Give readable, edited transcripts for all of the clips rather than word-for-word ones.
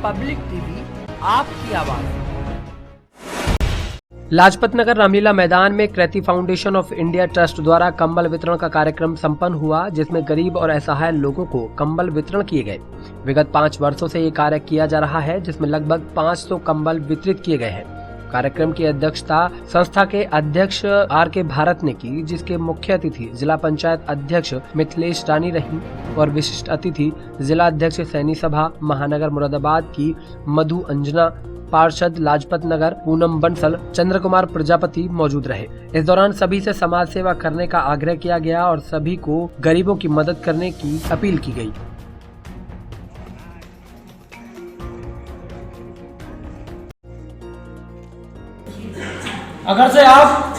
Public TV, आपकी आवाज। लाजपत नगर रामलीला मैदान में कृति फाउंडेशन ऑफ इंडिया ट्रस्ट द्वारा कंबल वितरण का कार्यक्रम संपन्न हुआ, जिसमें गरीब और असहाय लोगों को कंबल वितरण किए गए। विगत 5 वर्षों से ये कार्य किया जा रहा है, जिसमें लगभग 500 कंबल वितरित किए गए हैं। कार्यक्रम की अध्यक्षता संस्था के अध्यक्ष आर.के. भारत ने की, जिसके मुख्य अतिथि जिला पंचायत अध्यक्ष मिथिलेश रानी रही और विशिष्ट अतिथि जिला अध्यक्ष सैनी सभा महानगर मुरादाबाद की मधु अंजना, पार्षद लाजपत नगर पूनम बंसल, चंद्र कुमार प्रजापति मौजूद रहे। इस दौरान सभी से समाज सेवा करने का आग्रह किया गया और सभी को गरीबों की मदद करने की अपील की गई। अगर से आप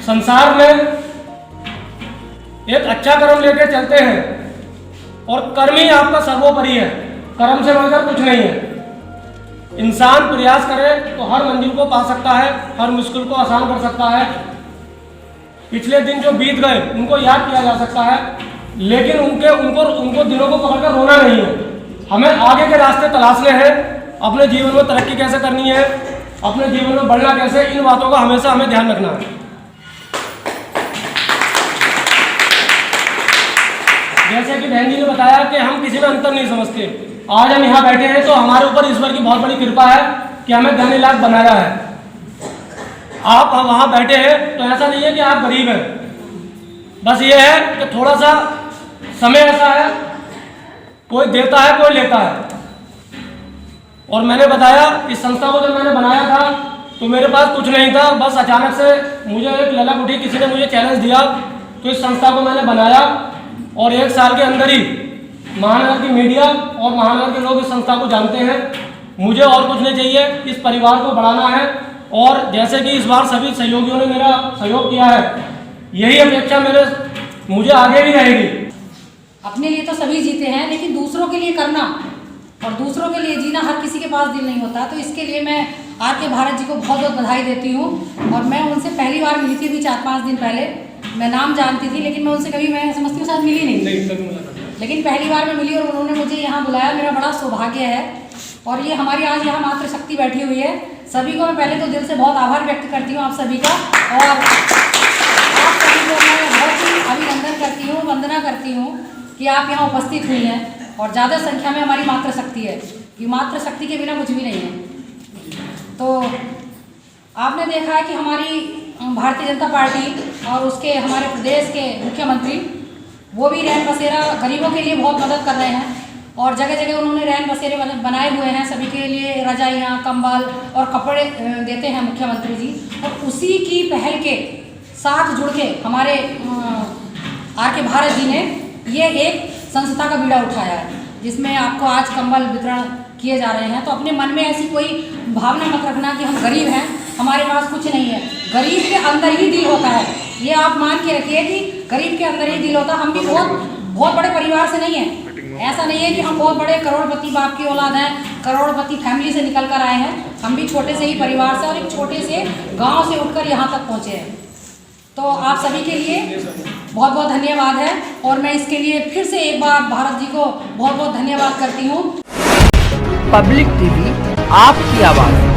संसार में एक अच्छा कर्म लेके चलते हैं और कर्म ही आपका सर्वोपरि है, कर्म से बढ़कर कुछ नहीं है। इंसान प्रयास करे तो हर मंजिल को पा सकता है, हर मुश्किल को आसान कर सकता है। पिछले दिन जो बीत गए उनको याद किया जा सकता है, लेकिन उनको दिनों को पकड़कर रोना नहीं है। हमें आगे के रास्ते तलाशने हैं, अपने जीवन में तरक्की कैसे करनी है, अपने जीवन में बढ़ना कैसे, इन बातों का हमेशा हमें ध्यान रखना है। जैसे कि बहन जी ने बताया कि हम किसी में अंतर नहीं समझते। आज हम यहाँ बैठे हैं तो हमारे ऊपर ईश्वर की बहुत बड़ी कृपा है कि हमें धनी लाख बनाया है। आप वहाँ बैठे हैं तो ऐसा नहीं है कि आप गरीब हैं, बस ये है कि थोड़ा सा समय ऐसा है, कोई देता है कोई लेता है। और मैंने बताया इस संस्था को जब मैंने बनाया था तो मेरे पास कुछ नहीं था, बस अचानक से मुझे एक ललक उठी, किसी ने मुझे चैलेंज दिया तो इस संस्था को मैंने बनाया और 1 साल के अंदर ही महानगर की मीडिया और महानगर के लोग इस संस्था को जानते हैं। मुझे और कुछ नहीं चाहिए, इस परिवार को बढ़ाना है और जैसे कि इस बार सभी सहयोगियों ने मेरा सहयोग किया है, यही अपेक्षा मुझे आगे भी रहेगी। अपने लिए तो सभी जीते हैं, लेकिन दूसरों के लिए करना और दूसरों के लिए जीना हर किसी के पास दिल नहीं होता। तो इसके लिए मैं आर.के. भारत जी को बहुत बहुत बधाई देती हूँ। और मैं उनसे पहली बार मिली थी, 4-5 दिन पहले। मैं नाम जानती थी, लेकिन मैं उनसे कभी, मैं समझती हूँ शायद मिली नहीं, लेकिन पहली बार मैं मिली और उन्होंने मुझे यहाँ बुलाया। मेरा बड़ा सौभाग्य है और ये हमारी आज यहाँ मातृशक्ति बैठी हुई है। सभी को मैं पहले तो दिल से बहुत आभार व्यक्त करती हूँ, आप सभी का, और आप सभी को मैं बहुत ही अभिनंदन करती हूँ, वंदना करती हूँ कि आप यहाँ उपस्थित हुई हैं। और ज़्यादा संख्या में हमारी मातृशक्ति है, ये मातृशक्ति के बिना कुछ भी नहीं है। तो आपने देखा है कि हमारी भारतीय जनता पार्टी और उसके हमारे प्रदेश के मुख्यमंत्री, वो भी रैन बसेरा गरीबों के लिए बहुत मदद कर रहे हैं और जगह जगह उन्होंने रैन बसेरे बनाए हुए हैं। सभी के लिए रजाइयाँ, कंबल और कपड़े देते हैं मुख्यमंत्री जी। और उसी की पहल के साथ जुड़ के हमारे आर.के. भारत जी ने ये एक संस्था का बीड़ा उठाया है, जिसमें आपको आज कंबल वितरण किए जा रहे हैं। तो अपने मन में ऐसी कोई भावना मत रखना कि हम गरीब हैं, हमारे पास कुछ नहीं है। गरीब के अंदर ही दिल होता है, ये आप मान के रखिए कि गरीब के अंदर ही दिल होता है। हम भी बहुत बड़े परिवार से नहीं हैं, ऐसा नहीं है कि हम बहुत बड़े करोड़पति बाप की औलाद हैं, करोड़पति फैमिली से निकल कर आए हैं। हम भी छोटे से ही परिवार से और एक छोटे से गाँव से उठकर यहाँ तक पहुँचे हैं। तो आप सभी के लिए बहुत बहुत धन्यवाद है और मैं इसके लिए फिर से एक बार भारत जी को बहुत बहुत धन्यवाद करती हूँ। पब्लिक टीवी, आपकी आवाज।